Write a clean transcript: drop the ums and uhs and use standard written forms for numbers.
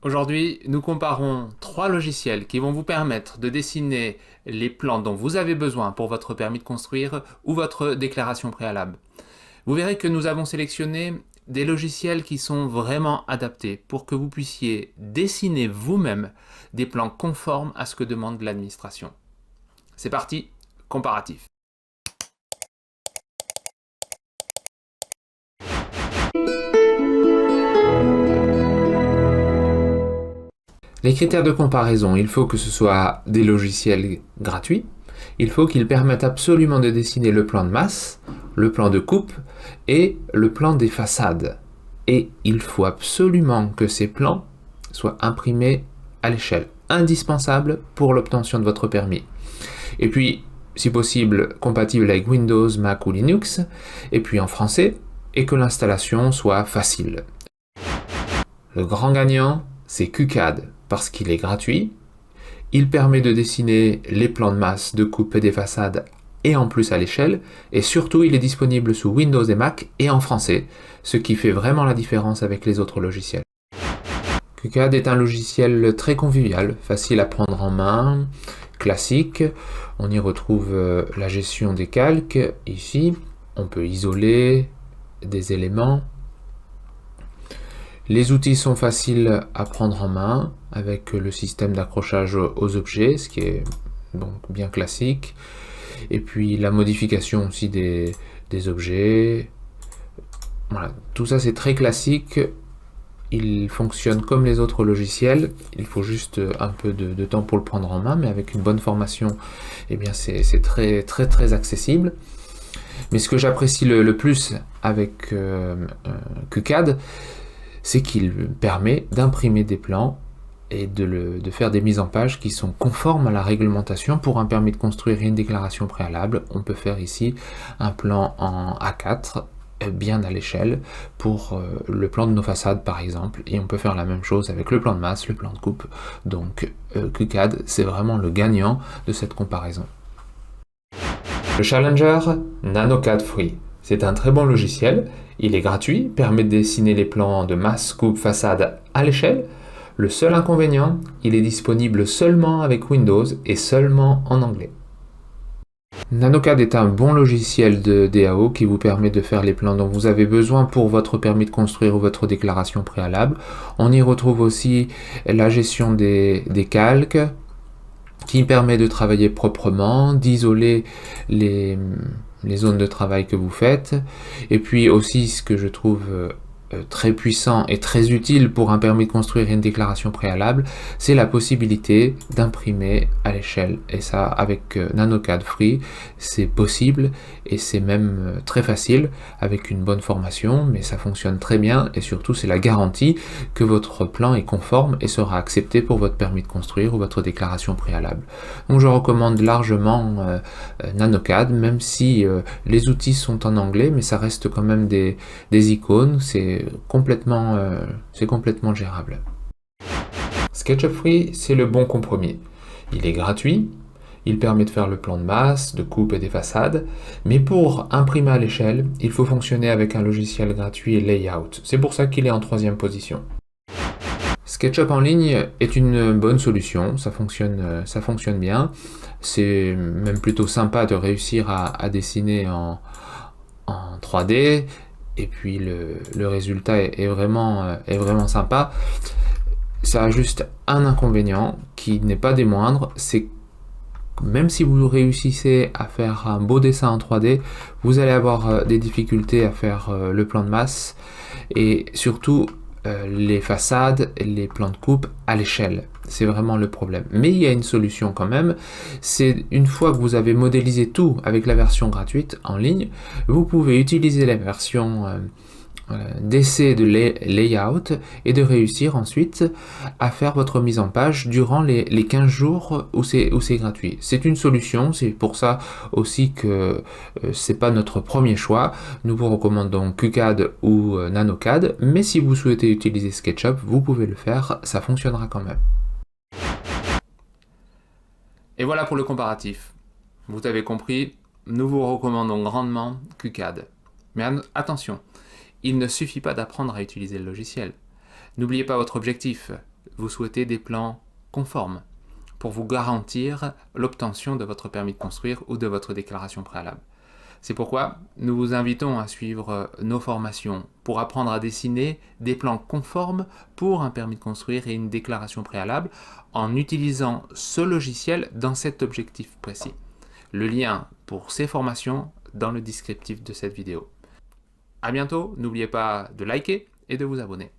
Aujourd'hui, nous comparons trois logiciels qui vont vous permettre de dessiner les plans dont vous avez besoin pour votre permis de construire ou votre déclaration préalable. Vous verrez que nous avons sélectionné des logiciels qui sont vraiment adaptés pour que vous puissiez dessiner vous-même des plans conformes à ce que demande l'administration. C'est parti, comparatif. Les critères de comparaison, il faut que ce soit des logiciels gratuits, il faut qu'ils permettent absolument de dessiner le plan de masse, le plan de coupe et le plan des façades. Et il faut absolument que ces plans soient imprimés à l'échelle, indispensable pour l'obtention de votre permis. Et puis, si possible, compatible avec Windows, Mac ou Linux, et puis en français, et que l'installation soit facile. Le grand gagnant, c'est QCAD, parce qu'il est gratuit, il permet de dessiner les plans de masse, de coupe et des façades, et en plus à l'échelle, et surtout il est disponible sous Windows et Mac, et en français, ce qui fait vraiment la différence avec les autres logiciels. QCAD est un logiciel très convivial, facile à prendre en main, classique, on y retrouve la gestion des calques, ici, on peut isoler des éléments. Les outils sont faciles à prendre en main avec le système d'accrochage aux objets, ce qui est donc bien classique. Et puis la modification aussi des objets. Voilà, tout ça c'est très classique. Il fonctionne comme les autres logiciels. Il faut juste un peu de temps pour le prendre en main, mais avec une bonne formation, eh bien c'est très accessible. Mais ce que j'apprécie le plus avec QCAD, c'est qu'il permet d'imprimer des plans et de faire des mises en page qui sont conformes à la réglementation. Pour un permis de construire et une déclaration préalable, on peut faire ici un plan en A4, bien à l'échelle, pour le plan de nos façades par exemple, et on peut faire la même chose avec le plan de masse, le plan de coupe. Donc QCAD, c'est vraiment le gagnant de cette comparaison. Le Challenger NanoCAD Free. C'est un très bon logiciel, il est gratuit, permet de dessiner les plans de masse, coupe, façade à l'échelle. Le seul inconvénient, il est disponible seulement avec Windows et seulement en anglais. NanoCAD est un bon logiciel de DAO qui vous permet de faire les plans dont vous avez besoin pour votre permis de construire ou votre déclaration préalable. On y retrouve aussi la gestion des calques, qui permet de travailler proprement, d'isoler les zones de travail que vous faites, et puis aussi ce que je trouve très puissant et très utile pour un permis de construire et une déclaration préalable, c'est la possibilité d'imprimer à l'échelle. Et ça, avec NanoCAD Free, c'est possible et c'est même très facile avec une bonne formation, mais ça fonctionne très bien et surtout c'est la garantie que votre plan est conforme et sera accepté pour votre permis de construire ou votre déclaration préalable. Donc je recommande largement NanoCAD, même si les outils sont en anglais, mais ça reste quand même des icônes, c'est complètement gérable. SketchUp Free, c'est le bon compromis. Il est gratuit, il permet de faire le plan de masse, de coupe et des façades, mais pour imprimer à l'échelle, il faut fonctionner avec un logiciel gratuit et Layout. C'est pour ça qu'il est en 3e position. SketchUp en ligne est une bonne solution, ça fonctionne bien. C'est même plutôt sympa de réussir à dessiner en 3D, et puis le résultat est vraiment sympa. Ça a juste un inconvénient qui n'est pas des moindres, c'est que même si vous réussissez à faire un beau dessin en 3D, vous allez avoir des difficultés à faire le plan de masse et surtout les façades et les plans de coupe à l'échelle. C'est vraiment le problème. Mais il y a une solution quand même, c'est une fois que vous avez modélisé tout avec la version gratuite en ligne, vous pouvez utiliser la version d'essai de layout et de réussir ensuite à faire votre mise en page durant les 15 jours où c'est gratuit. C'est une solution, c'est pour ça aussi que c'est pas notre premier choix. Nous vous recommandons QCAD ou NanoCAD, mais si vous souhaitez utiliser SketchUp, vous pouvez le faire, ça fonctionnera quand même. Et voilà pour le comparatif. Vous avez compris, nous vous recommandons grandement QCAD. Mais attention, il ne suffit pas d'apprendre à utiliser le logiciel. N'oubliez pas votre objectif. vous souhaitez des plans conformes pour vous garantir l'obtention de votre permis de construire ou de votre déclaration préalable. C'est pourquoi nous vous invitons à suivre nos formations pour apprendre à dessiner des plans conformes pour un permis de construire et une déclaration préalable en utilisant ce logiciel dans cet objectif précis. Le lien pour ces formations dans le descriptif de cette vidéo. À bientôt, n'oubliez pas de liker et de vous abonner.